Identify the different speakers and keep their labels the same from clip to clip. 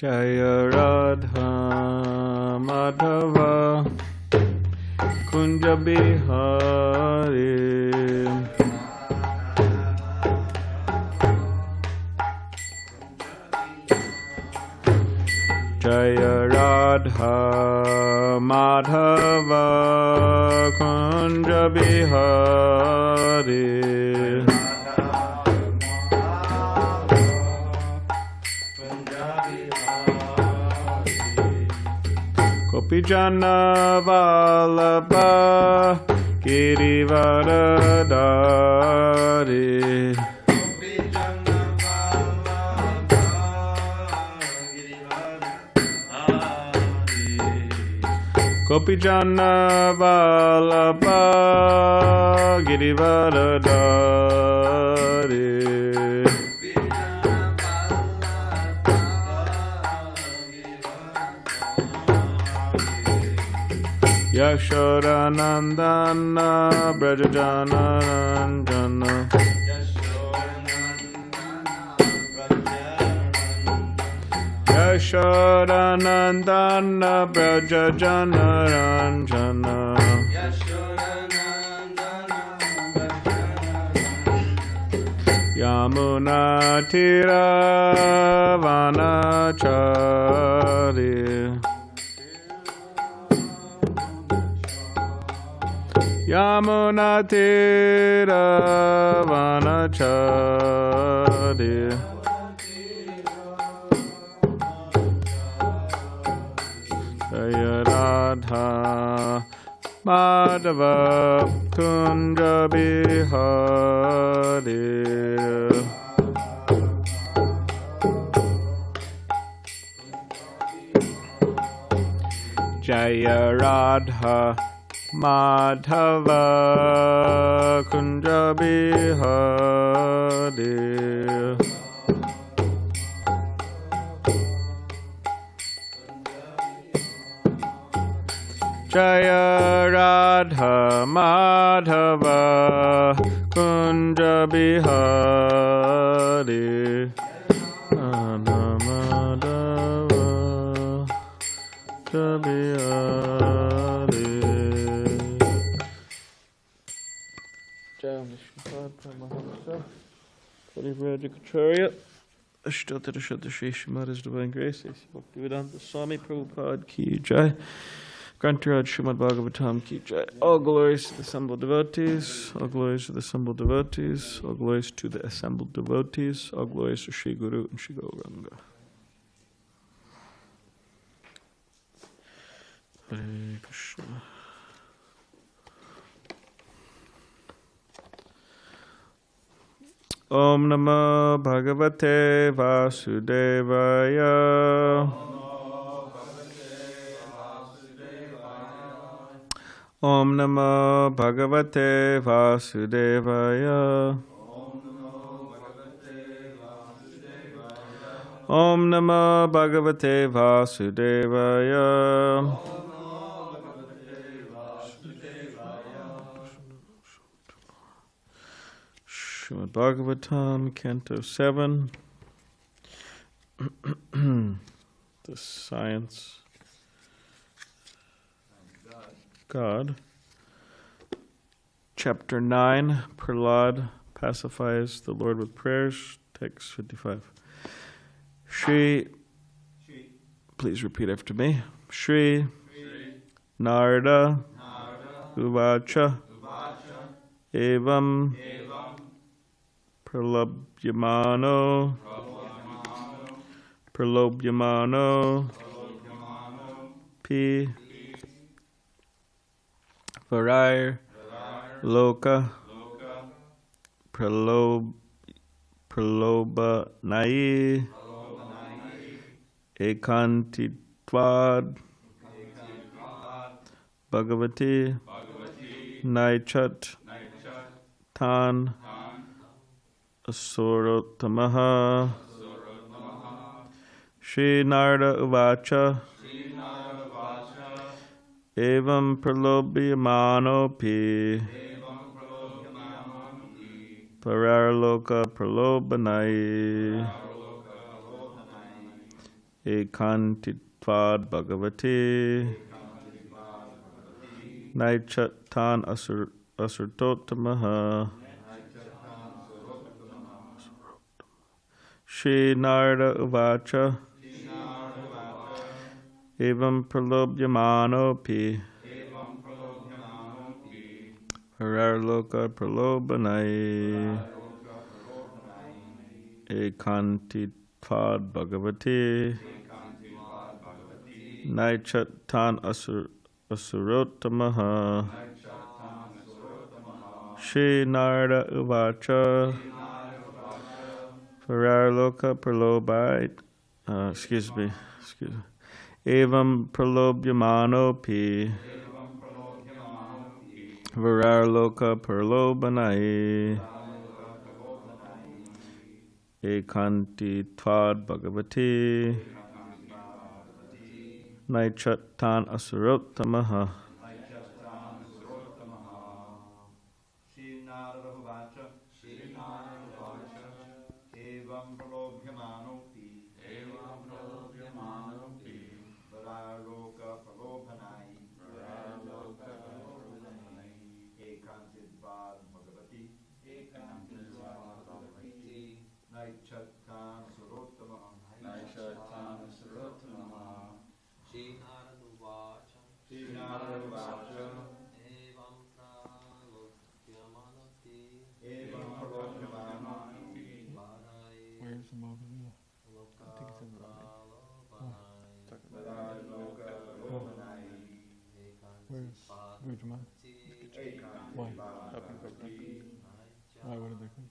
Speaker 1: Jaya Radha Madhava Kunja Bihari Jaya Radha Madhava Kunja Bihari Gopijana Vallabha Girivaradari Gopijana Vallabha Girivaradari Yashodanandana Brajajanaranja Yashodanandana Brajajanaranja Yamuna Tira Vanachari Yamuna Tira Vanachari Jaya Radha Madhava Kunja Bihari Jaya Radha Madhava Kunja Bihari Jaya Radha Madhava Kunja Bihari Madhava Kunja Bihari Parivrajakacharya Ashtotara Srimad Divine Grace Bhaktivedanta Swami Prabhupada Ki Jai Grantaraj Srimad Bhagavatam Ki Jai. All glories to the assembled devotees, all glories to the assembled devotees, all glories to the assembled devotees, all glories to Sri Guru and Sri Gauranga. Hare Krishna. Om Namo Bhagavate Vasudevaya. Om Namo Bhagavate Vasudevaya. Om Namo Bhagavate Vasudevaya. Srimad Bhagavatam, Canto 7. The Science God. Chapter 9, Prahlāda pacifies the Lord with prayers. Text 55. Shri, please repeat after me. Shri Nārada Uvacha Evam Pralobhyamano Pi Varai Loka Pralobanai Ekantitvad Bhagavati Naichat Tan Asurotamaha Shri Nārada Uvacha Evam Pralobhyamano Pi Pararloka Pralobanai ekantitvad bhagavate naichatan asurtotamaha. Shri Nārada uvacha evam pralobhyamanopi hararloka pralobanai ekantitvad bhagavate naichatan asurotamaha. Shri Nārada uvacha hararloka pralobai excuse me. Evam pralobhyamanopi vararloka pralobanai ekantitvad bhagavate naichatan asurotamaha.
Speaker 2: Where's mine? Why? Why would they come?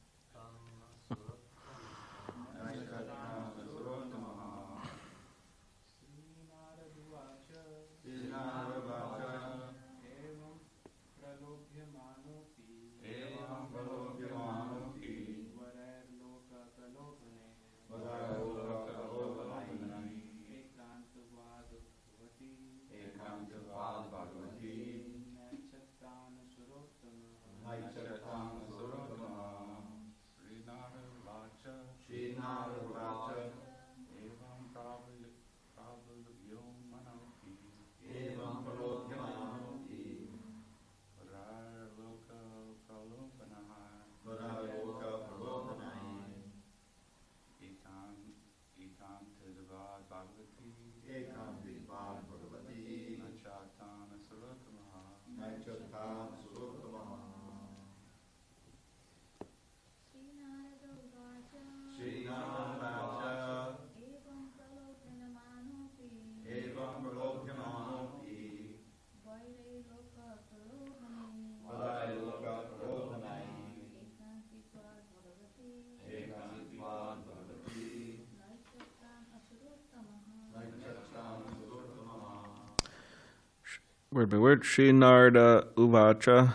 Speaker 1: Word by word, Shri Nārada uvacha.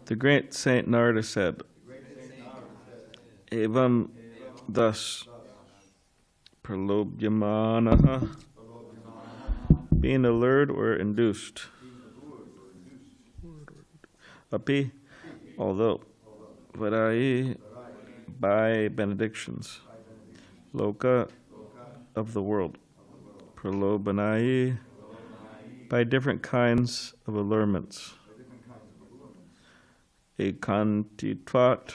Speaker 1: The great Saint Nārada said, Evam, thus, pralobhyamanaha, being allured or induced. Api, although, vadai, by benedictions. Loka, of the world. Pralobanai, by different kinds of allurements. Ekantitvat,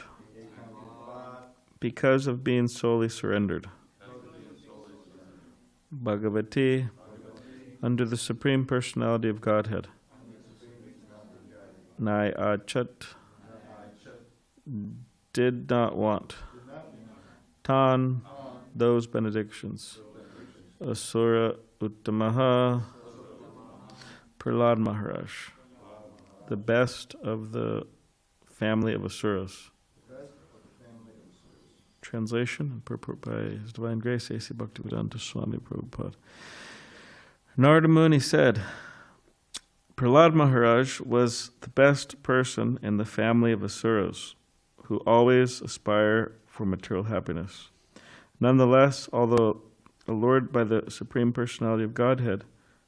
Speaker 1: because of being solely surrendered. Bhagavati, under the Supreme Personality of Godhead. Nai achat, did not want. Tan, those benedictions. Asura uttamaha, Prahlāda Mahārāja, the best of the family of asuras. Translation and purport by His Divine Grace, A.C. Bhaktivedanta Swami Prabhupada. Nārada Muni said, Prahlāda Mahārāja was the best person in the family of asuras, who always aspire for material happiness. Nonetheless, although allured by the Supreme Personality of Godhead,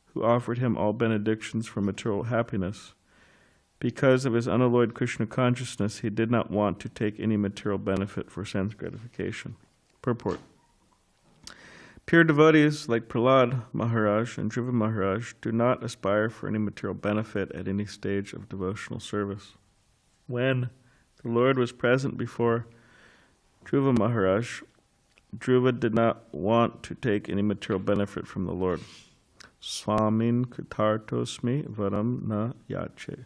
Speaker 1: who offered him all benedictions for material happiness, because of his unalloyed Krishna consciousness, he did not want to take any material benefit for sense gratification. Purport. Pure devotees like Prahlāda Mahārāja and Dhruva Mahārāja do not aspire for any material benefit at any stage of devotional service. When the Lord was present before Dhruva Mahārāja, Dhruva did not want to take any material benefit from the Lord. Swamin Kritartosmi Varam Na Yache.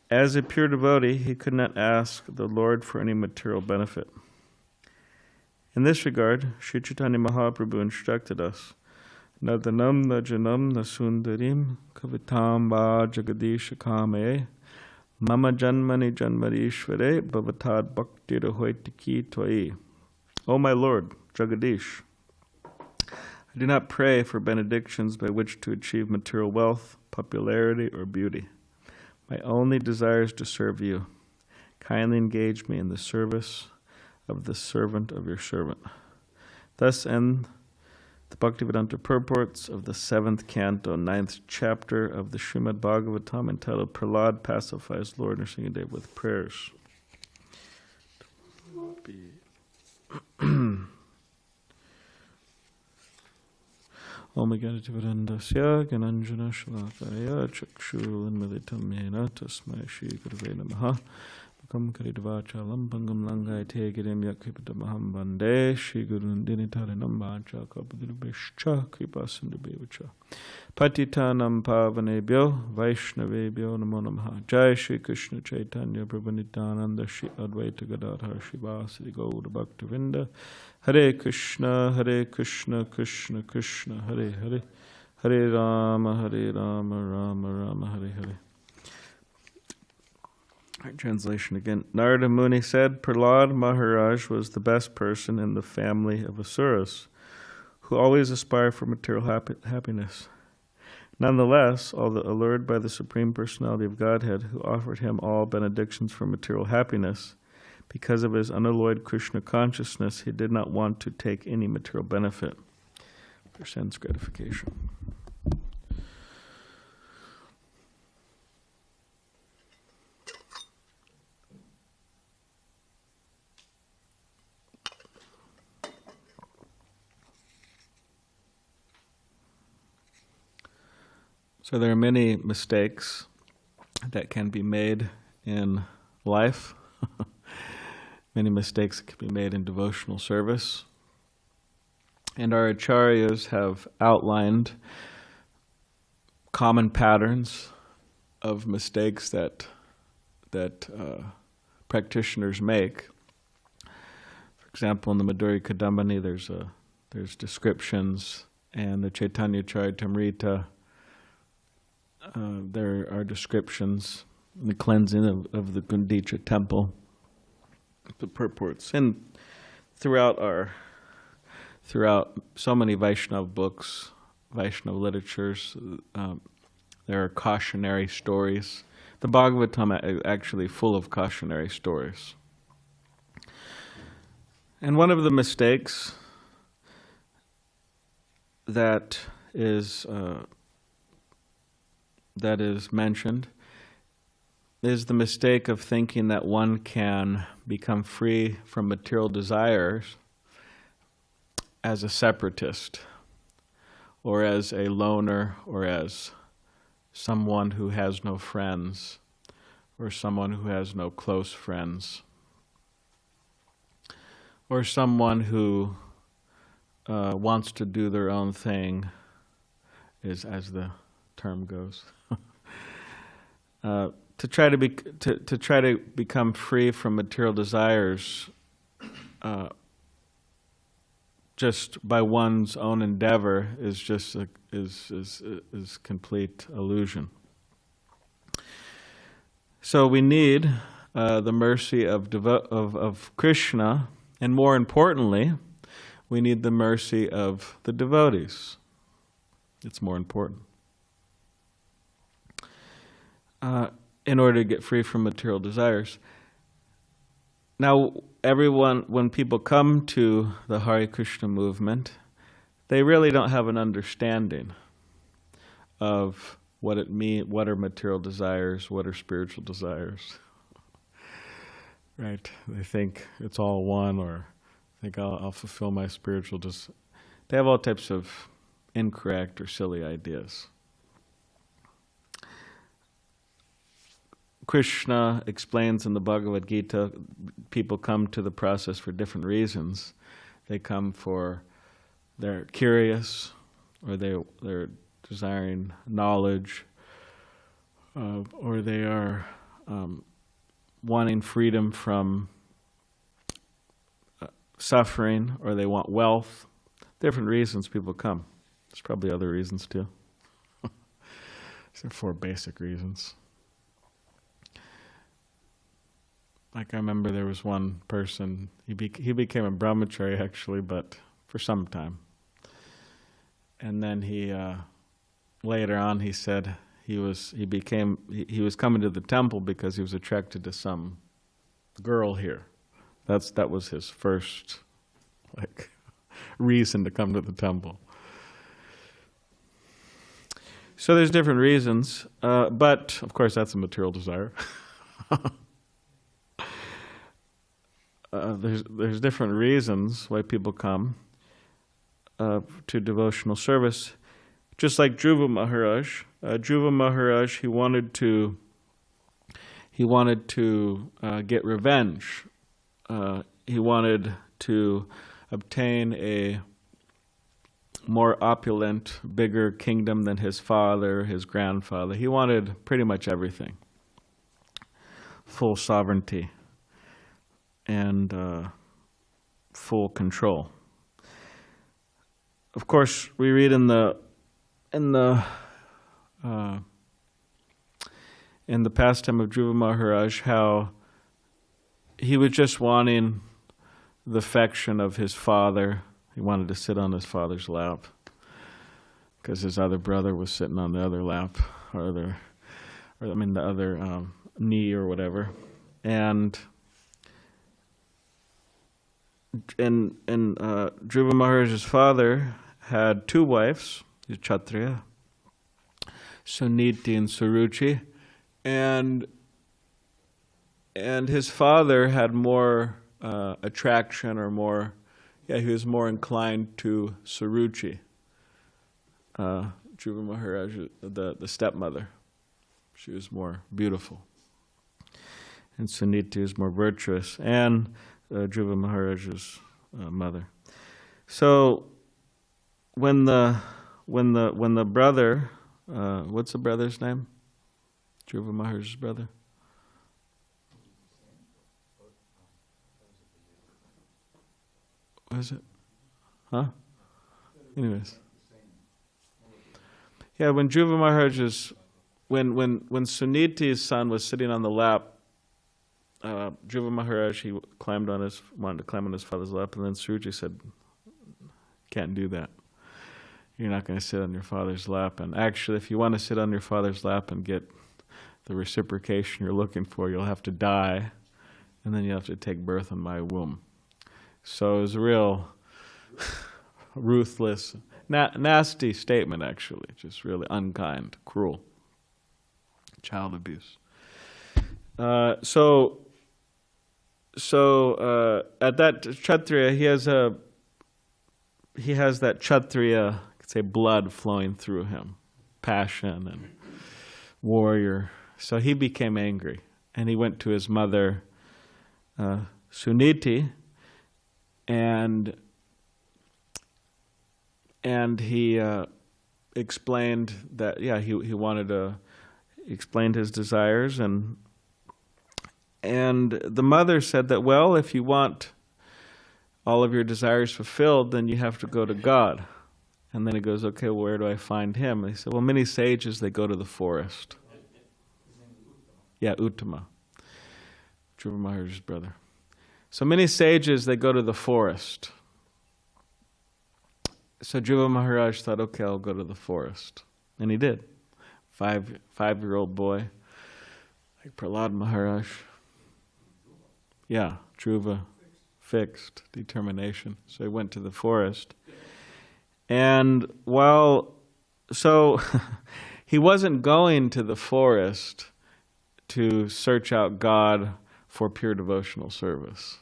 Speaker 1: As a pure devotee, he could not ask the Lord for any material benefit. In this regard, Sri Chaitanya Mahaprabhu instructed us, Nadanam Najanam Nasundarim Kavitam Ba Jagadisha Kame Mama Janmani Janmarishvare Bhavatad Bhakti Rahoitiki Twai. O my Lord, Jagadish, I do not pray for benedictions by which to achieve material wealth, popularity, or beauty. My only desire is to serve you. Kindly engage me in the service of the servant of your servant. Thus end the Bhaktivedanta purports of the 7th canto, 9th chapter of the Srimad Bhagavatam, entitled Prahlāda Pacifies Lord Nrsimhadev with Prayers. Om Gyanativedandasya Gyananjana Shalakaya Chakshulanmilitam Yena Tasmai Shri Gurave Namaha Kam Karidvachalam Pangam Langai Tegirim Yakripatamaham Bande Shri Gurun Dinitaranam Bacha Kapadurubhishcha Kripasindubevacha Patitanam Pavanebhyo Vaishnavebhyo Namo Namaha Jai Shri Krishna Chaitanya Prabhu Nityananda Shri Advaita Gadadhar Shivasadi Gaura Bhaktivinda Hare Krishna Krishna Krishna Hare Hare Hare Rama Rama Rama Hare Hare. Translation again. Nārada Muni said, Prahlāda Mahārāja was the best person in the family of asuras, who always aspire for material happiness. Nonetheless, although allured by the Supreme Personality of Godhead, who offered him all benedictions for material happiness, because of his unalloyed Krishna consciousness, he did not want to take any material benefit for sense gratification. So there are many mistakes that can be made in life, many mistakes that can be made in devotional service. And our acharyas have outlined common patterns of mistakes that practitioners make. For example, in the Madhurya Kadambini, there's descriptions, and the Chaitanya Charitamrita, there are descriptions in the cleansing of the Gundicha temple, the purports, and throughout so many Vaishnava books, Vaishnava literatures, there are cautionary stories. The Bhagavatam is actually full of cautionary stories. And one of the mistakes that is mentioned is the mistake of thinking that one can become free from material desires as a separatist, or as a loner, or as someone who has no friends, or someone who has no close friends, or someone who wants to do their own thing, as the term goes. To try to become free from material desires just by one's own endeavor is just is complete illusion. So we need the mercy of Krishna, and more importantly, we need the mercy of the devotees. It's more important. In order to get free from material desires. Now, when people come to the Hare Krishna movement, they really don't have an understanding of what it means, what are material desires, what are spiritual desires. Right? They think it's all one, or think I'll fulfill my spiritual They have all types of incorrect or silly ideas. Krishna explains in the Bhagavad Gita, people come to the process for different reasons. They come for, they're curious, or they're desiring knowledge, or they are wanting freedom from suffering, or they want wealth. Different reasons people come. There's probably other reasons too. These are 4 basic reasons. Like I remember there was one person, he became a brahmachari actually, but for some time. And then he, later on he said he was coming to the temple because he was attracted to some girl here. That was his first, reason to come to the temple. So there's different reasons, but of course that's a material desire. There's different reasons why people come to devotional service. Just like Dhruva Maharaj. Dhruva Maharaj, he wanted to get revenge. He wanted to obtain a more opulent, bigger kingdom than his father, his grandfather. He wanted pretty much everything. Full sovereignty and full control. Of course, we read in the pastime of Dhruva Maharaj how he was just wanting the affection of his father. He wanted to sit on his father's lap because his other brother was sitting on the other lap, the other knee or whatever. And Dhruva Maharaj's father had 2 wives, he's Kshatriya, Suniti and Suruchi, and his father had more attraction or more, he was more inclined to Suruchi, Dhruva Maharaj, the stepmother. She was more beautiful. And Suniti is more virtuous, and Dhruva Maharaj's mother. So when the brother, what's the brother's name? Dhruva Maharaj's brother. What is it? Huh? Anyways. Yeah, when Dhruva Maharaj's, when Suniti's son was sitting on the lap, Dhruva Maharaj, he wanted to climb on his father's lap, and then Suruchi said, "Can't do that. You're not going to sit on your father's lap. And actually, if you want to sit on your father's lap and get the reciprocation you're looking for, you'll have to die, and then you'll have to take birth in my womb." So it was a real ruthless, nasty statement, actually. Just really unkind, cruel. Child abuse. So at that Kshatriya, he has that Kshatriya, say, blood flowing through him, passion and warrior. So he became angry, and he went to his mother, Suniti, and he explained that he wanted to explain his desires, and the mother said that, well, if you want all of your desires fulfilled, then you have to go to God. And then he goes, okay, well, where do I find him? And he said, well, many sages, they go to the forest. Yeah, Uttama, Dhruva Maharaj's brother. So many sages, they go to the forest. So Dhruva Maharaj thought, okay, I'll go to the forest. And he did. Five-year-old boy, like Prahlāda Mahārāja. Yeah, Dhruva, fixed determination. So he went to the forest. And he wasn't going to the forest to search out God for pure devotional service.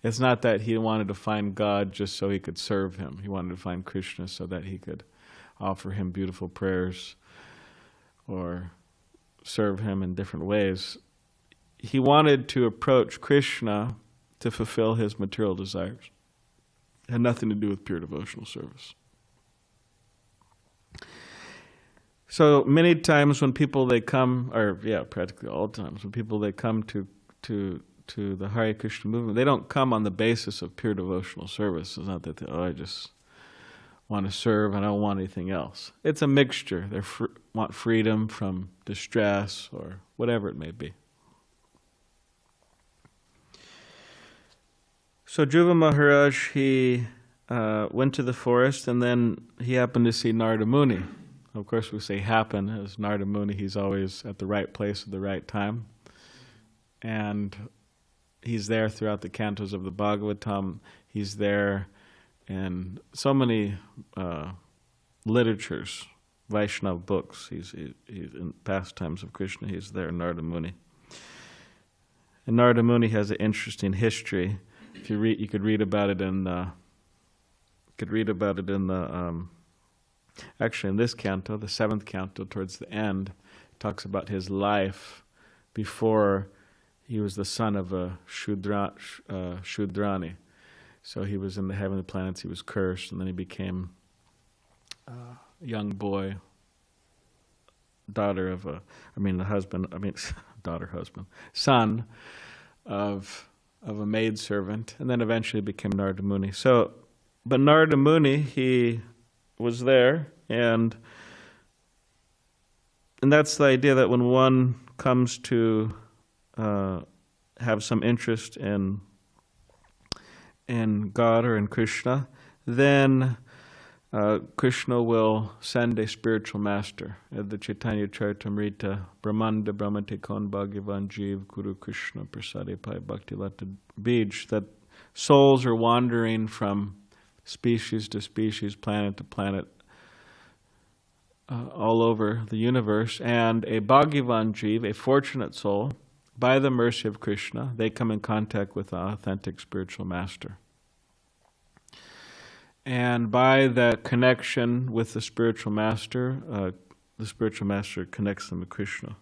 Speaker 1: It's not that he wanted to find God just so he could serve him. He wanted to find Krishna so that he could offer him beautiful prayers or serve him in different ways. He wanted to approach Krishna to fulfill his material desires. It had nothing to do with pure devotional service. So many times when people they come, or practically all times when people they come to the Hare Krishna movement, they don't come on the basis of pure devotional service. It's not that I just want to serve and I don't want anything else. It's a mixture. They want freedom from distress or whatever it may be. So Dhruva Maharaj, he went to the forest, and then he happened to see Nārada Muni. Of course, we say happen, as Nārada Muni, he's always at the right place at the right time. And he's there throughout the cantos of the Bhagavatam. He's there in so many literatures, Vaishnava books. He's in pastimes of Krishna, he's there, Nārada Muni. And Nārada Muni has an interesting history. If you read, you could read about it in actually in this canto, the 7th canto, towards the end, it talks about his life before he was the son of a Shudrani. So he was in the heavenly planets, he was cursed, and then he became a young boy, son of a maidservant, and then eventually became Nārada Muni. So, but Nārada Muni, he was there, and that's the idea that when one comes to have some interest in God or in Krishna, then Krishna will send a spiritual master. The Chaitanya Charitamrita, Brahmanda Brahmate Kon Bhagavan Jeev Guru Krishna Prasade Pai Bhakti Lata Bij, that souls are wandering from species to species, planet to planet, all over the universe, and a Bhagavan Jeev, a fortunate soul, by the mercy of Krishna, they come in contact with an authentic spiritual master. And by that connection with the spiritual master connects them to Krishna.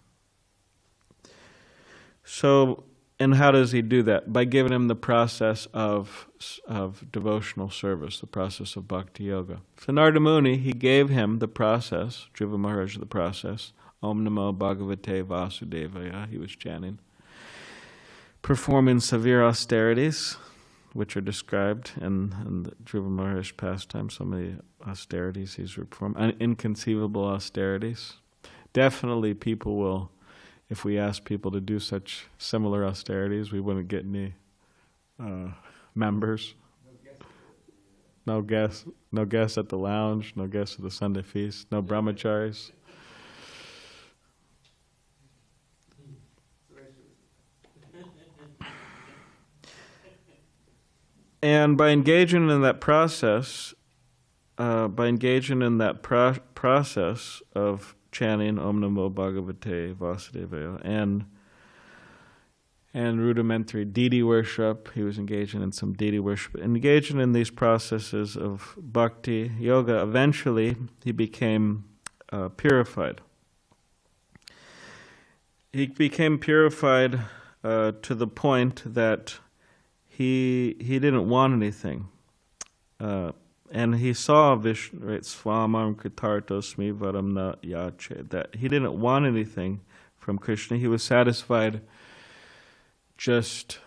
Speaker 1: So, and how does he do that? By giving him the process of devotional service, the process of bhakti yoga. So Nārada Muni, he gave him the process, Dhruva Maharaj the process, Om Namo Bhagavate Vasudevaya, he was chanting, performing severe austerities, which are described in the Dhruva Maharaj pastime, so many austerities he's performed, inconceivable austerities. Definitely people will, if we ask people to do such similar austerities, we wouldn't get any members. No guests at the lounge, no guests at the Sunday feast, no brahmacharis. And by engaging in that process, process of chanting Om Namo Bhagavate Vasudevaya and rudimentary deity worship, he was engaging in some deity worship, engaging in these processes of bhakti yoga, eventually he became purified. He became purified to the point that he didn't want anything. And he saw Vishnu, right, Swamam Kritartosmi Varam Na Yache, that he didn't want anything from Krishna. He was satisfied just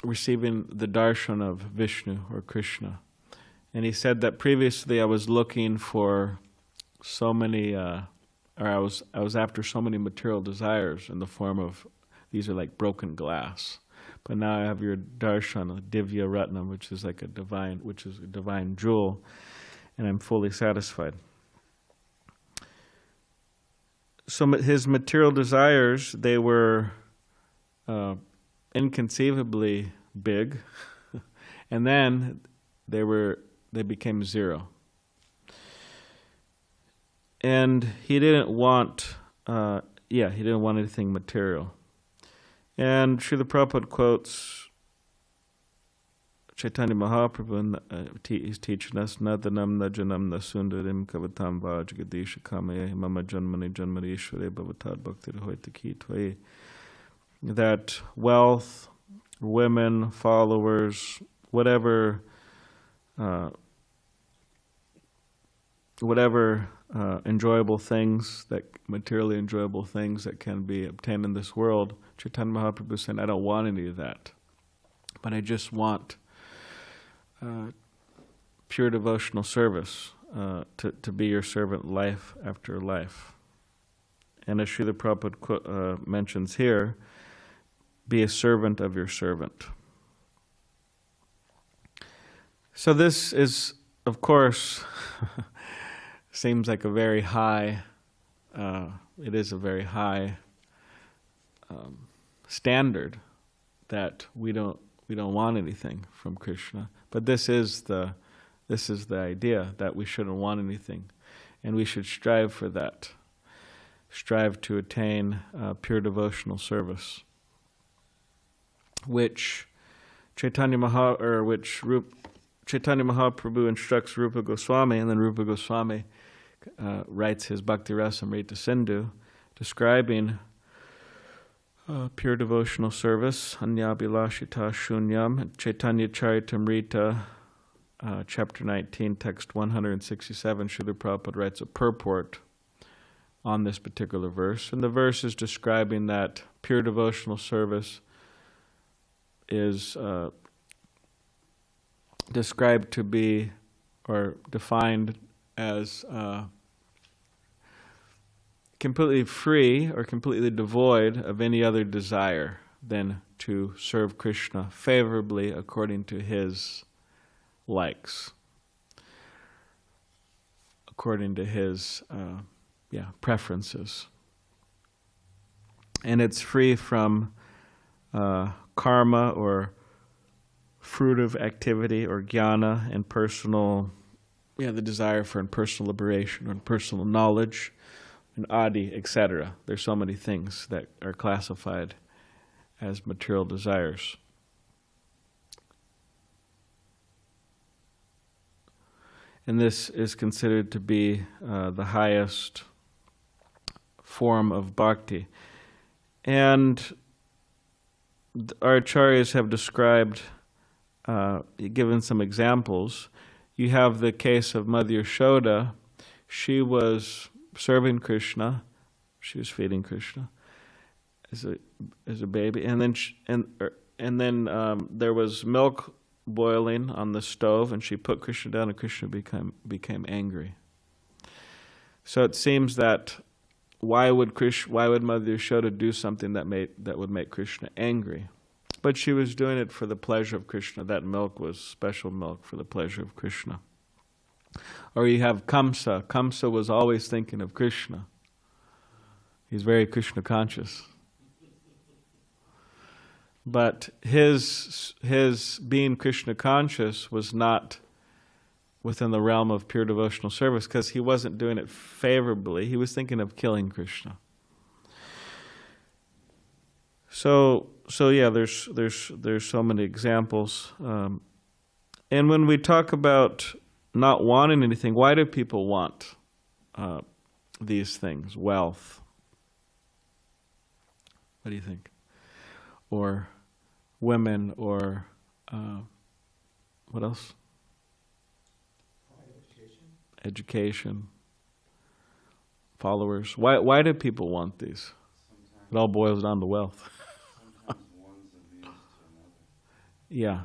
Speaker 1: receiving the darshan of Vishnu or Krishna. And he said that previously I was looking for so many, I was after so many material desires in the form of, these are like broken glass. But now I have your darshan, Divya Ratnam, which is a divine jewel, and I'm fully satisfied. So his material desires, they were inconceivably big, and then they became zero. And he didn't want anything material. And Srila Prabhupada quotes Chaitanya Mahaprabhu, he's teaching us, Nadanam Najanam Nasundarim Kavatam Vajagadisha Kamaya Mama Janmani Janmari Ishware Bhavatad Bhakti Hoitaki Twaye. That wealth, women, followers, whatever enjoyable things, that materially enjoyable things that can be obtained in this world, Chaitanya Mahaprabhu said, I don't want any of that, but I just want pure devotional service, to be your servant life after life. And as Srila Prabhupada mentions here, be a servant of your servant. So this is, of course, seems like a very high, it is a very high standard that we don't want anything from Krishna. But this is the idea, that we shouldn't want anything, and we should strive for that. Strive to attain pure devotional service, which Chaitanya Mahaprabhu instructs Rupa Goswami, and then Rupa Goswami writes his Bhakti Rasamrita Sindhu, describing pure devotional service, Anyabhilashita Shunyam, Chaitanya Charitamrita, chapter 19, text 167, Srila Prabhupada writes a purport on this particular verse. And the verse is describing that pure devotional service is described to be, or defined as, completely free or completely devoid of any other desire than to serve Krishna favorably according to his likes, according to his preferences. And it's free from karma, or fruitive activity, or jnana, and personal, the desire for personal liberation or personal knowledge, and adi, etc. There's so many things that are classified as material desires. And this is considered to be the highest form of bhakti. And our acharyas have described, given some examples. You have the case of Mother Yashoda. She was serving Krishna, she was feeding Krishna as a baby, and then there was milk boiling on the stove, and she put Krishna down, and Krishna became angry. So it seems that why would Mother Yashoda do something that would make Krishna angry? But she was doing it for the pleasure of Krishna. That milk was special milk for the pleasure of Krishna. Or you have Kamsa. Kamsa was always thinking of Krishna. He's very Krishna conscious. But his being Krishna conscious was not within the realm of pure devotional service, because he wasn't doing it favorably. He was thinking of killing Krishna. So yeah, there's so many examples. And when we talk about not wanting anything, why do people want these things? Wealth. What do you think? Or women, or what else? Education. Followers. Why do people want these? It all boils down to wealth.
Speaker 2: Sometimes one's a means to another.
Speaker 1: Yeah.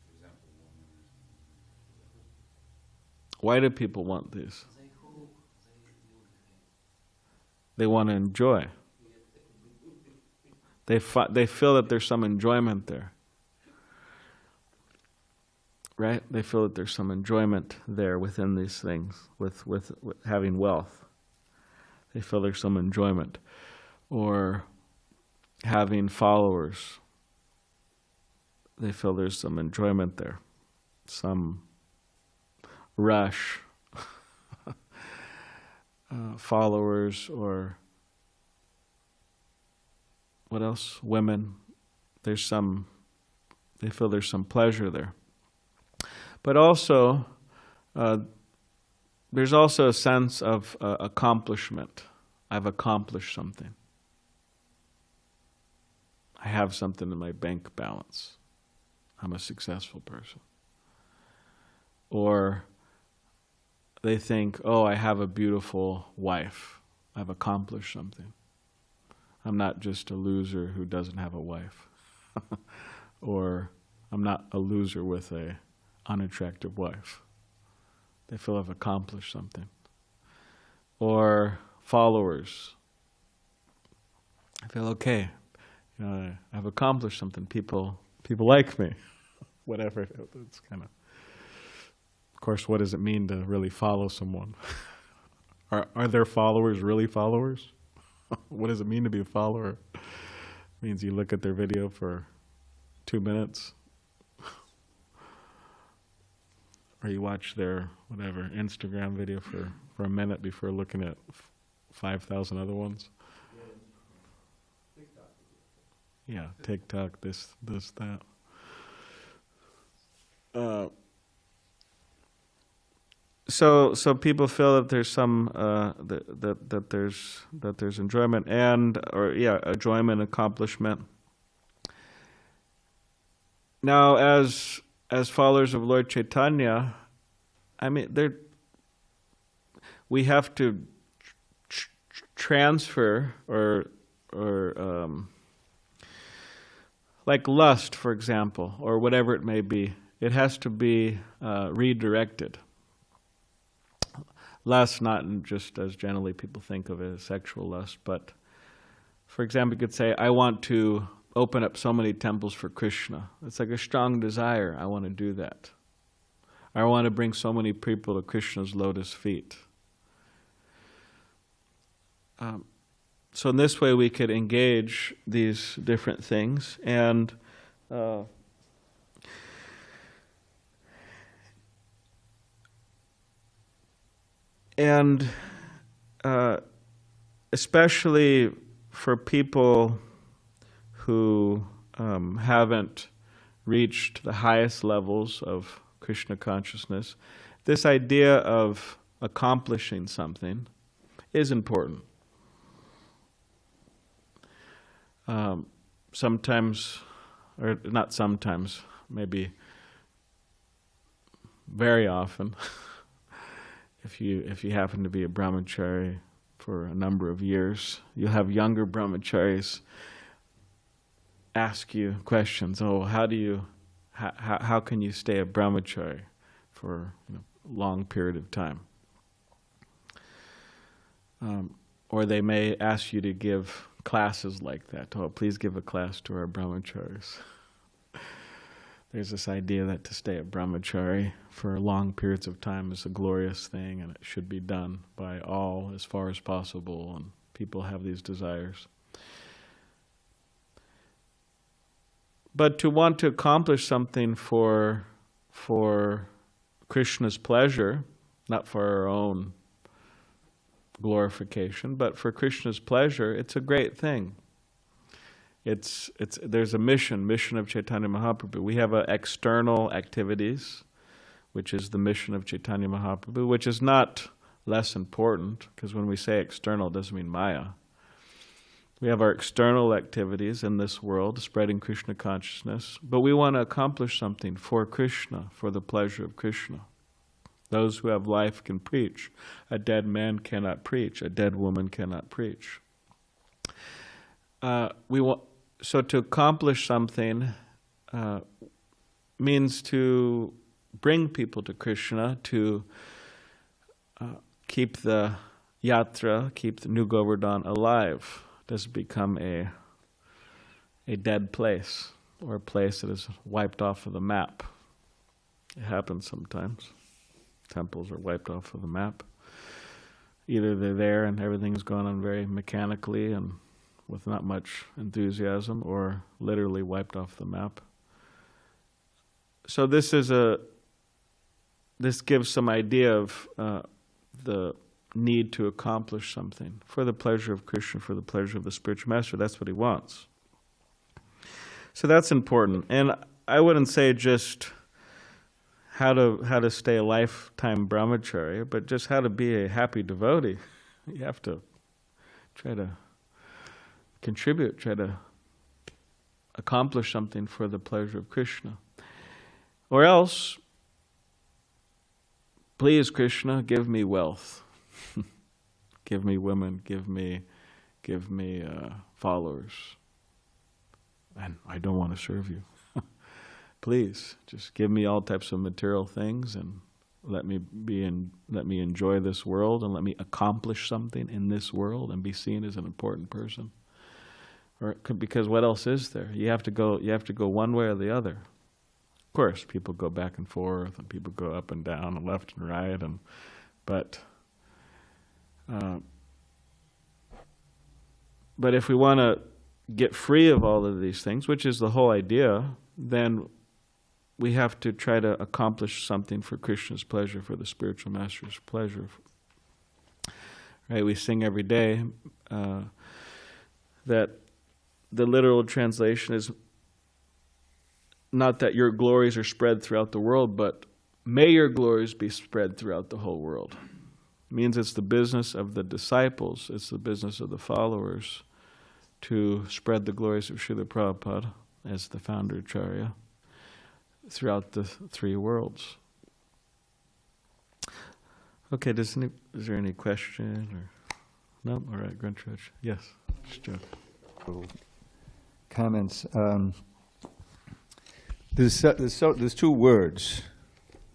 Speaker 2: For example,
Speaker 1: Why do people want these? They want to enjoy. They feel that there's some enjoyment there. Right? They feel that there's some enjoyment there within these things, with having wealth. They feel there's some enjoyment. Or having followers. They feel there's some enjoyment there. Some rush. Followers, or what else? Women. There's some They feel there's some pleasure there. But also, there's also a sense of accomplishment. I've accomplished something. I have something in my bank balance. I'm a successful person. Or they think, oh, I have a beautiful wife. I've accomplished something. I'm not just a loser who doesn't have a wife. Or I'm not a loser with a unattractive wife. They feel I've accomplished something. Or followers. I feel okay. I've accomplished something. People like me. Whatever. It's kind of course, what does it mean to really follow someone? Are their followers really followers? What does it mean to be a follower? It means you look at their video for 2 minutes. Or you watch their, whatever, Instagram video for a minute before looking at 5,000 other ones. Yeah, TikTok, this, that. So people feel that there's some that there's enjoyment enjoyment, accomplishment. Now, as followers of Lord Chaitanya, I mean, we have to transfer or like lust, for example, or whatever it may be. It has to be redirected. Lust, not just as generally people think of it as sexual lust, but for example, you could say, I want to open up so many temples for Krishna. It's like a strong desire. I want to do that. I want to bring so many people to Krishna's lotus feet. So in this way we could engage these different things and especially for people who haven't reached the highest levels of Krishna consciousness, this idea of accomplishing something is important. Sometimes, or not sometimes, maybe very often, if you happen to be a brahmachari for a number of years, you'll have younger brahmacharis ask you questions. Oh, how can you stay a brahmachari for a long period of time? Or they may ask you to give classes like that. Oh, please give a class to our brahmacharis. There's this idea that to stay a brahmachari for long periods of time is a glorious thing and it should be done by all as far as possible, and people have these desires. But to want to accomplish something for Krishna's pleasure, not for our own glorification, but for Krishna's pleasure, it's a great thing. There's a mission of Chaitanya Mahaprabhu. We have external activities, which is the mission of Chaitanya Mahaprabhu, which is not less important, because when we say external, it doesn't mean Maya. We have our external activities in this world, spreading Krishna consciousness, but we want to accomplish something for Krishna, for the pleasure of Krishna. Those who have life can preach. A dead man cannot preach. A dead woman cannot preach. So to accomplish something means to bring people to Krishna, to keep the yatra, keep the New Govardhan alive. It doesn't become a dead place or a place that is wiped off of the map. It happens sometimes. Temples are wiped off of the map. Either they're there and everything's going on very mechanically and with not much enthusiasm, or literally wiped off the map. So this gives some idea of the need to accomplish something for the pleasure of Krishna, for the pleasure of the spiritual master. That's what he wants. So that's important. And I wouldn't say just how to stay a lifetime brahmachari, but just how to be a happy devotee. You have to try to contribute, try to accomplish something for the pleasure of Krishna. Or else, please Krishna, give me wealth. Give me women, give me followers. And I don't want to serve you. Please, just give me all types of material things and let me enjoy this world and let me accomplish something in this world and be seen as an important person. Because what else is there? You have to go one way or the other. Of course, people go back and forth and people go up and down and left and right, but if we want to get free of all of these things, which is the whole idea, then we have to try to accomplish something for Krishna's pleasure, for the spiritual master's pleasure. Right? We sing every day that the literal translation is not that your glories are spread throughout the world, but may your glories be spread throughout the whole world. It means it's the business of the disciples, it's the business of the followers to spread the glories of Srila Prabhupada as the founder Acharya throughout the three worlds. Okay, is there any question? Or no? All right, Gruntraj. Yes, Stuart.
Speaker 3: Comments. There's two words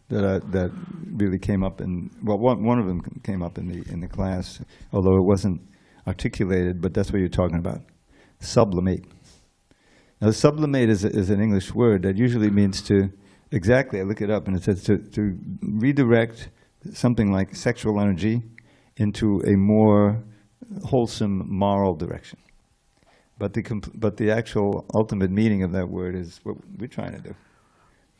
Speaker 3: that really came up in, well, one of them came up in the class, although it wasn't articulated, but that's what you're talking about. Sublimate. Now, sublimate is an English word that usually means to, exactly, I look it up and it says to redirect something like sexual energy into a more wholesome moral direction. But the actual ultimate meaning of that word is what we're trying to do.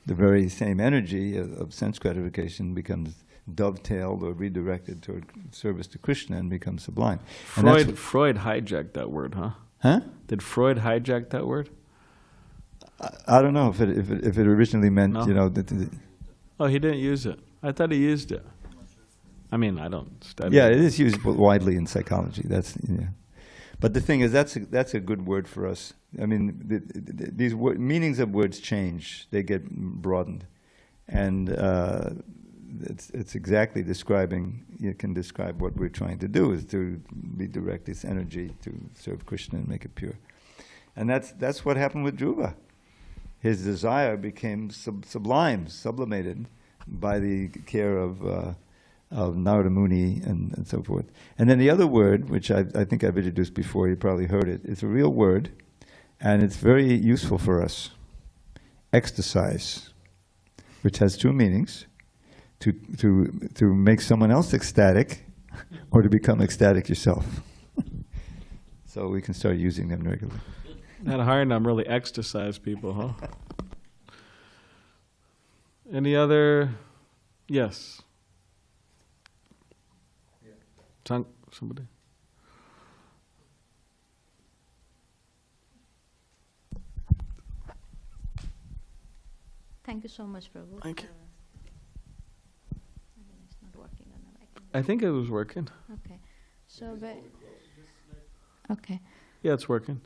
Speaker 3: The very same energy of sense gratification becomes dovetailed or redirected toward service to Krishna and becomes sublime.
Speaker 1: Freud hijacked that word, huh?
Speaker 3: Huh?
Speaker 1: Did Freud hijack that word?
Speaker 3: I don't know if it originally meant,
Speaker 1: No?
Speaker 3: you know,
Speaker 1: Oh, he didn't use it. I thought he used it. I mean, I don't study.
Speaker 3: yeah, it is used widely in psychology. That's, yeah. But the thing is, that's a good word for us. I mean, these meanings of words change; they get broadened, and it's exactly describing. You can describe what we're trying to do is to redirect this energy to serve Krishna and make it pure, and that's what happened with Dhruva. His desire became sublimated by the care of Nārada Muni and so forth. And then the other word, which I think I've introduced before, you probably heard it, it's a real word, and it's very useful for us. Ecstasize, which has two meanings, to make someone else ecstatic, or to become ecstatic yourself. So we can start using them regularly.
Speaker 1: At Harinam really ecstasize people, huh? Any other? Yes. Somebody.
Speaker 4: Thank you so much, Prabhu.
Speaker 1: Thank you.
Speaker 4: It's not working on the mic.
Speaker 1: I think it was working.
Speaker 4: Okay. So, okay.
Speaker 1: Yeah, it's working.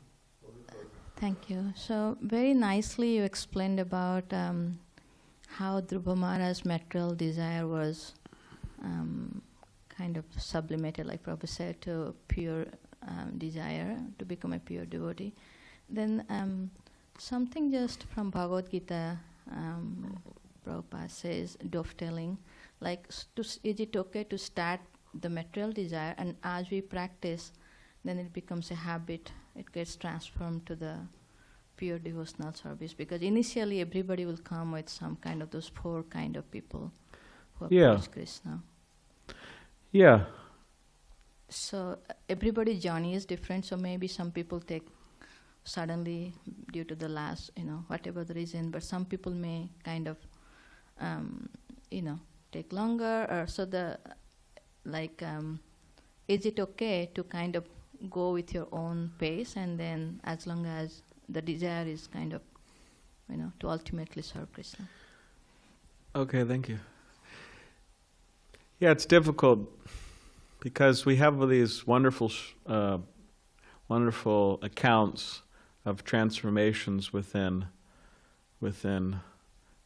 Speaker 4: Thank you. So, very nicely you explained about how Dhruva Maharaj's material desire was kind of sublimated, like Prabhu said, to pure desire to become a pure devotee. Then something just from Bhagavad Gita, Prabhupada says, dovetailing, like, is it okay to start the material desire, and as we practice, then it becomes a habit, it gets transformed to the pure devotional service, because initially everybody will come with some kind of those four kind of people who approach Krishna.
Speaker 1: Yeah.
Speaker 4: So everybody's journey is different, so maybe some people take suddenly due to the last, whatever the reason, but some people may kind of, take longer, or so is it okay to kind of go with your own pace, and then as long as the desire is kind of to ultimately serve Krishna.
Speaker 1: Okay, thank you. Yeah, it's difficult because we have these wonderful accounts of transformations within the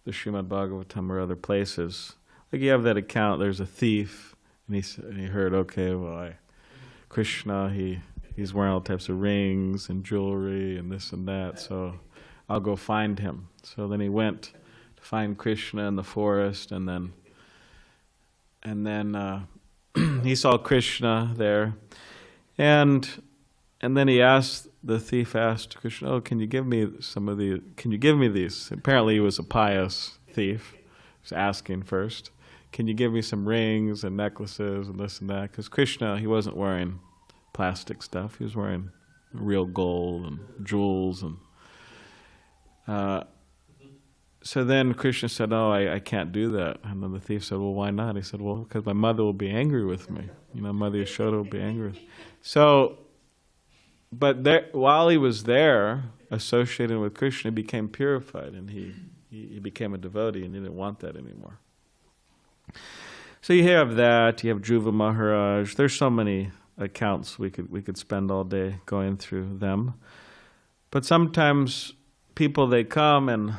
Speaker 1: Srimad Bhagavatam or other places. Like you have that account, there's a thief, and he heard, okay, well, Krishna, he's wearing all types of rings and jewelry and this and that, so I'll go find him. So then he went to find Krishna in the forest, and then he saw Krishna there, and then the thief asked Krishna, "Oh, can you give me these?" Apparently he was a pious thief. He was asking first, "Can you give me some rings and necklaces and this and that?" Because Krishna, he wasn't wearing plastic stuff. He was wearing real gold and jewels. And so then Krishna said, "Oh, I can't do that." And then the thief said, "Well, why not?" He said, "Well, because my mother will be angry with me. Mother Yashoda will be angry with me." So, but while he was there, associated with Krishna, he became purified, and he became a devotee, and he didn't want that anymore. So you have that. You have Dhruva Maharaj. There's so many accounts we could spend all day going through them. But sometimes people, they come and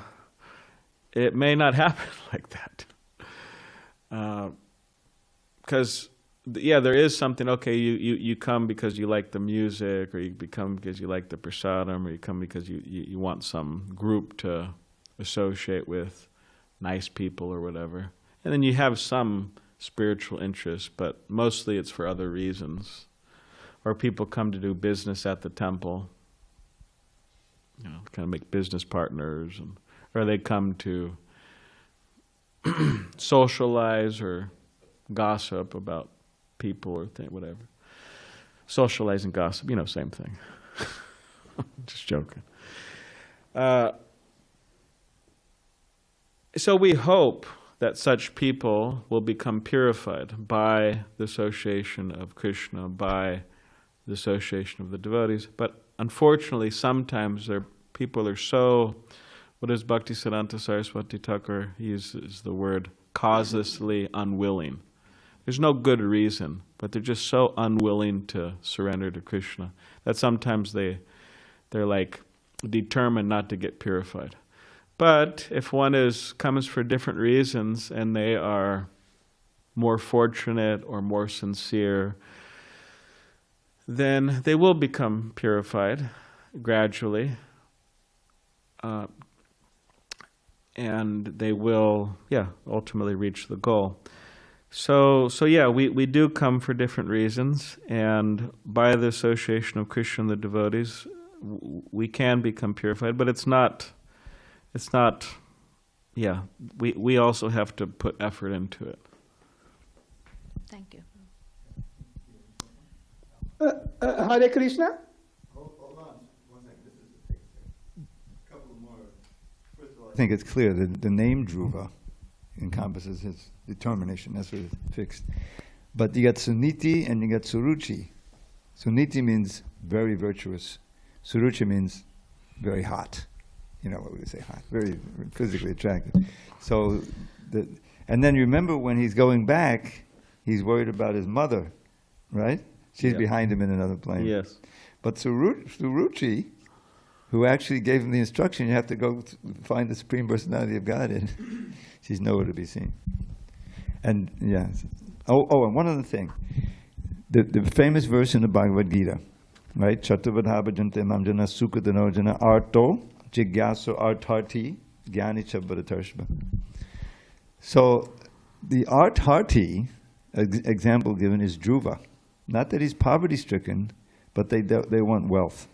Speaker 1: it may not happen like that. Because there is something, okay, you come because you like the music, or you come because you like the prasadam, or you come because you want some group to associate with, nice people or whatever. And then you have some spiritual interest, but mostly it's for other reasons. Or people come to do business at the temple, kind of make business partners, or they come to socialize or gossip about people or whatever. Socialize and gossip, same thing. Just joking. So we hope that such people will become purified by the association of Krishna, by the association of the devotees. But unfortunately, sometimes people are so, what does Bhaktisiddhanta Saraswati Thakur uses the word, causelessly unwilling. There's no good reason, but they're just so unwilling to surrender to Krishna that sometimes they're like determined not to get purified. But if one comes for different reasons and they are more fortunate or more sincere, then they will become purified gradually. And they will, ultimately reach the goal. So we do come for different reasons, and by the association of Krishna and the devotees, we can become purified, but it's not, we also have to put effort into it.
Speaker 4: Thank you.
Speaker 5: Hare Krishna.
Speaker 3: Hold on one second. This is the text. A couple more. First of all, I think it's clear that the name Dhruva encompasses his determination. That's what it's fixed. But you got Suniti and you got Suruchi. Suniti means very virtuous. Suruchi means very hot. What we say, hot, very physically attractive. So, and then remember when he's going back, he's worried about his mother, right? She's behind him in another plane.
Speaker 1: Yes.
Speaker 3: But Suruchi, who actually gave him the instruction, you have to go find the Supreme Personality of Godhead. She's nowhere to be seen. And and one other thing. The famous verse in the Bhagavad Gita, right? Chatuvadhabhajante mamjana sukhadanojana arto jigyaso artharti gyani chabharatarshva. So the artharti example given is Dhruva. Not that he's poverty-stricken, but they want wealth.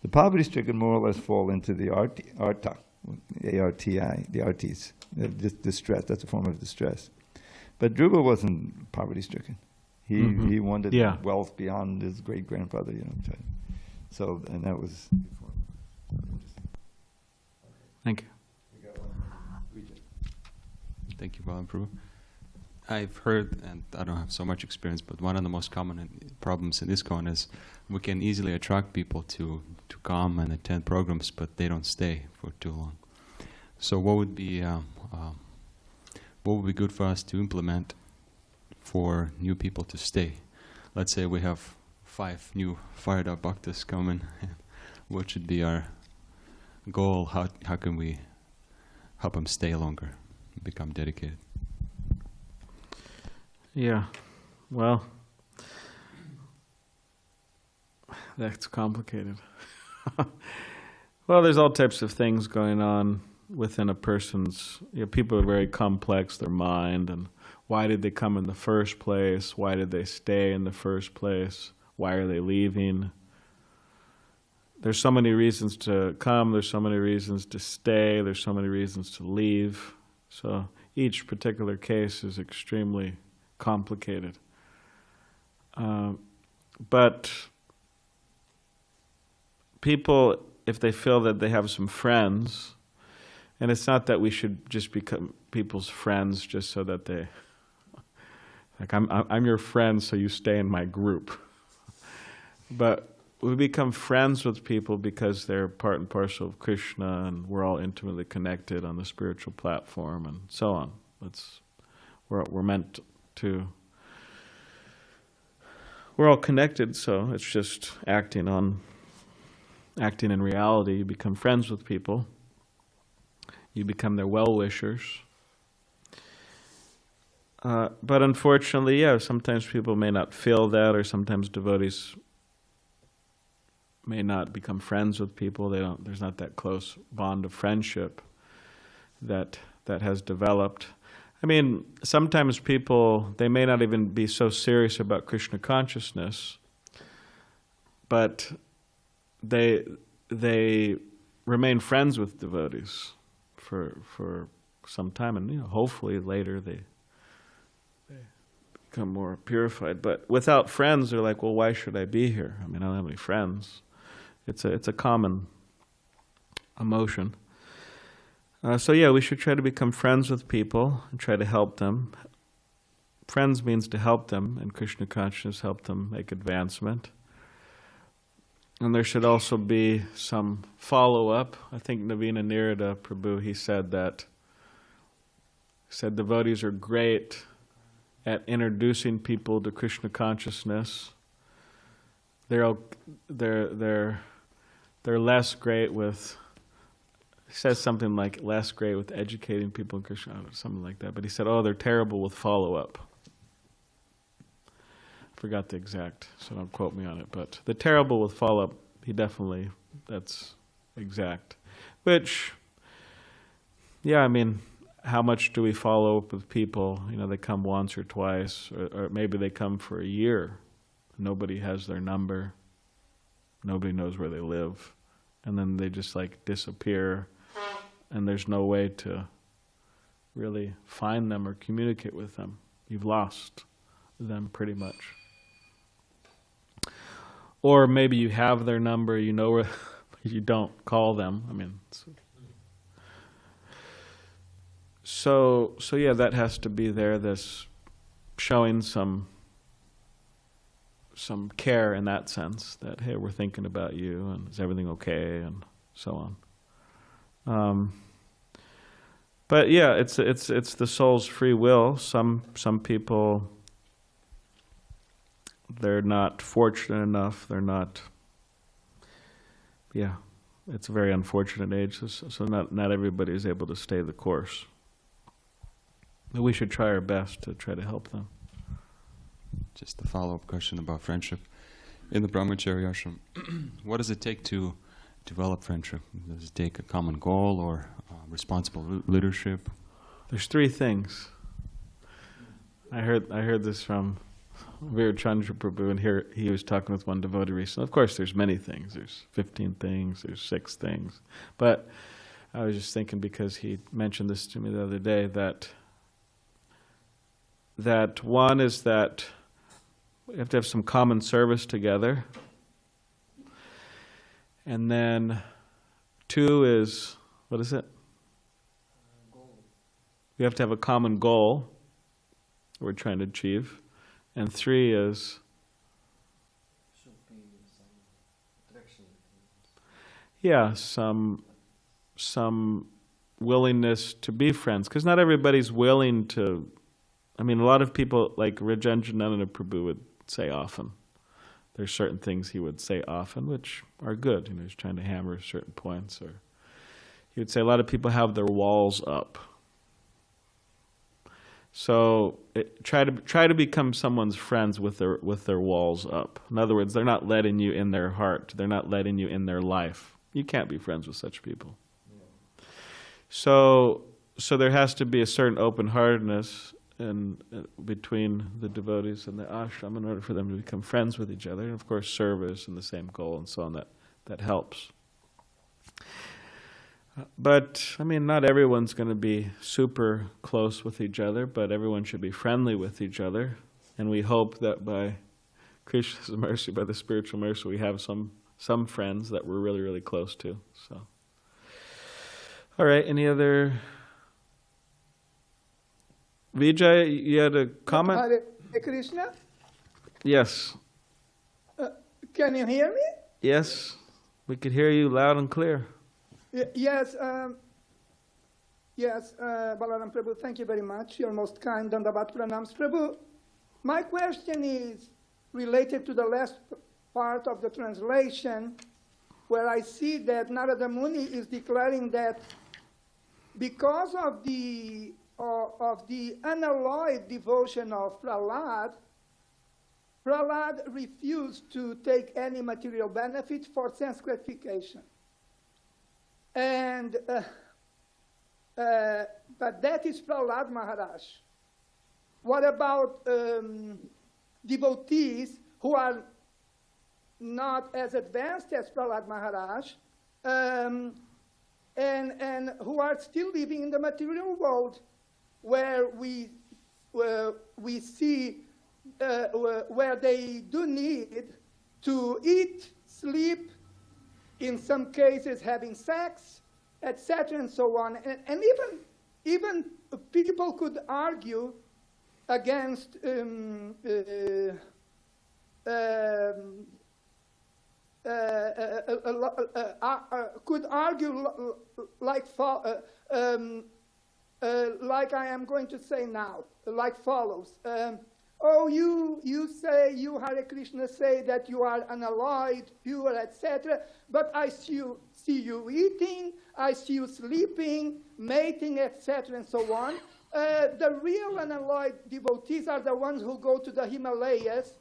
Speaker 3: The poverty-stricken more or less fall into the arta, A-R-T-I, the artis, distress. That's a form of distress. But Dhruva wasn't poverty-stricken. He wanted wealth beyond his great-grandfather. So, and that was.
Speaker 1: Thank you.
Speaker 6: Thank you, Prabhu. I've heard, and I don't have so much experience, but one of the most common problems in ISKCON is we can easily attract people to come and attend programs, but they don't stay for too long. So what would be good for us to implement for new people to stay? Let's say we have 5 new fired up bhaktas coming. What should be our goal? How can we help them stay longer, become dedicated?
Speaker 1: Yeah, well, that's complicated. Well, there's all types of things going on within a person's, people are very complex, their mind, and why did they come in the first place? Why did they stay in the first place? Why are they leaving? There's so many reasons to come, there's so many reasons to stay, there's so many reasons to leave. So each particular case is extremely complicated. But people, if they feel that they have some friends, and it's not that we should just become people's friends just so that they, like, I'm your friend so you stay in my group. But we become friends with people because they're part and parcel of Krishna, and we're all intimately connected on the spiritual platform, and so on. We're meant to. We're all connected, so it's just acting in reality. You become friends with people. You become their well-wishers. But unfortunately, sometimes people may not feel that, or sometimes devotees may not become friends with people. There's not that close bond of friendship that has developed. I mean, sometimes people, they may not even be so serious about Krishna consciousness, but they remain friends with devotees for some time, and hopefully later they become more purified. But without friends, they're like, well, why should I be here? I mean, I don't have any friends. It's a common emotion. So we should try to become friends with people and try to help them. Friends means to help them, and Krishna consciousness help them make advancement. And there should also be some follow-up. I think Navina Nārada Prabhu, he said devotees are great at introducing people to Krishna consciousness. They're less great with, he says something like less great with educating people in Krishna, I don't know, something like that. But he said, they're terrible with follow-up. Forgot the exact, so don't quote me on it. But the terrible with follow-up, that's exact. Which, I mean, how much do we follow up with people? They come once or twice, or maybe they come for a year. Nobody has their number. Nobody knows where they live. And then they just disappear, and there's no way to really find them or communicate with them. You've lost them pretty much. Or maybe you have their number, where you don't call them. I mean, so that has to be there. This showing some care in that sense, that hey, we're thinking about you, and is everything okay, and so on. But it's the soul's free will. Some people, they're not fortunate enough. They're not. It's a very unfortunate age. So not everybody is able to stay the course. But we should try our best to try to help them.
Speaker 6: Just a follow-up question about friendship. In the brahmachari ashram, what does it take to develop friendship? Does it take a common goal or responsible leadership?
Speaker 1: There's 3 things. I heard this from Veer Chandra Prabhu, and here he was talking with one devotee recently. Of course, there's many things. There's 15 things. There's 6 things. But I was just thinking, because he mentioned this to me the other day, that one is that we have to have some common service together. And then 2 is, what is it? We have to have a common goal that we're trying to achieve. And 3 is, some willingness to be friends, because not everybody's willing to. I mean, a lot of people, like Rajanjanananda Prabhu would say often. There's certain things he would say often, which are good. You know, he's trying to hammer certain points. Or he would say a lot of people have their walls up. So try to become someone's friends with their walls up. In other words, they're not letting you in their heart. They're not letting you in their life. You can't be friends with such people. So there has to be a certain open-heartedness between the devotees and the ashram in order for them to become friends with each other. And of course, service and the same goal and so on, that helps. But, I mean, not everyone's going to be super close with each other, but everyone should be friendly with each other. And we hope that by Krishna's mercy, by the spiritual mercy, we have some friends that we're really, really close to. So, all right, any other... Vijay, you had a comment?
Speaker 5: Hare Krishna.
Speaker 1: Yes.
Speaker 5: Can you hear me?
Speaker 1: Yes, we could hear you loud and clear.
Speaker 5: Yes. Balaram Prabhu, thank you very much. You're most kind. Dandavat Pranams Prabhu. My question is related to the last part of the translation, where I see that Nārada Muni is declaring that because of the unalloyed devotion of Prahlāda refused to take any material benefit for sense gratification. And but that is Prahlāda Mahārāja. What about devotees who are not as advanced as Prahlāda Mahārāja, and who are still living in the material world, where we see where they do need to eat, sleep, in some cases having sex, etc., and so on. And even people could argue against could argue like I am going to say now, like follows. You Hare Krishna say that you are unalloyed, pure, etc., but I see you eating, I see you sleeping, mating, etc., and so on. The real unalloyed devotees are the ones who go to the Himalayas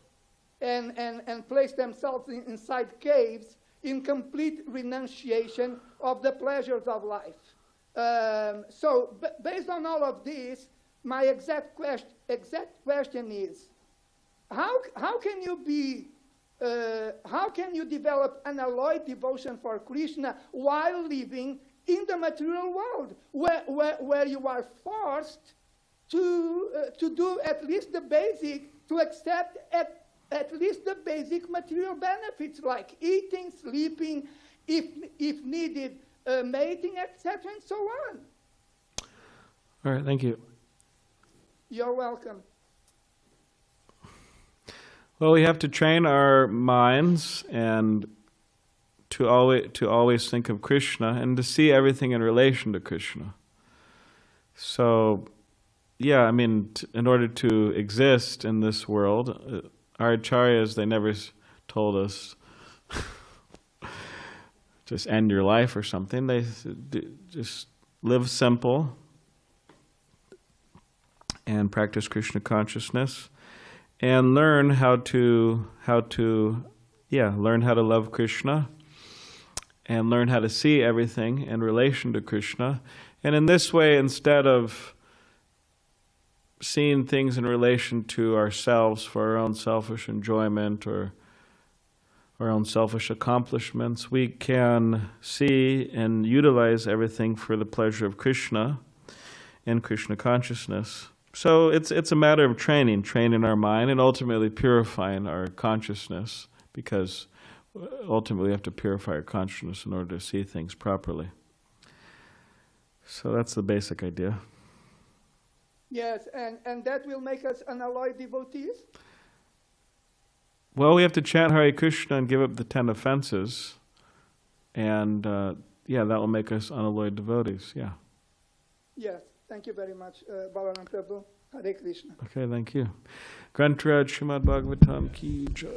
Speaker 5: and place themselves inside caves in complete renunciation of the pleasures of life. So based on all of this, my exact question is, how can you develop unalloyed devotion for Krishna while living in the material world, where you are forced to do at least the basic, to accept at least the basic material benefits like eating, sleeping, if needed, mating, etc., and so on?
Speaker 1: All right, thank you.
Speaker 5: You're welcome.
Speaker 1: Well, we have to train our minds and to always think of Krishna and to see everything in relation to Krishna. So, yeah, I mean, in order to exist in this world, our acharyas, they never told us just end your life or something. They just live simple and practice Krishna consciousness and learn how to learn how to love Krishna and learn how to see everything in relation to Krishna. And in this way, instead of seeing things in relation to ourselves for our own selfish enjoyment or our own selfish accomplishments, we can see and utilize everything for the pleasure of Krishna and Krishna consciousness. So it's a matter of training our mind and ultimately purifying our consciousness, because ultimately we have to purify our consciousness in order to see things properly. So that's the basic idea.
Speaker 5: Yes, and that will make us unalloyed devotees?
Speaker 1: Well, we have to chant Hare Krishna and give up the 10 offenses, and that will make us unalloyed devotees, yeah.
Speaker 5: Yes, thank you very much, Balaram Prabhu. Hare Krishna.
Speaker 1: Okay, thank you. Grantaraj Srimad Bhagavatam ki jai.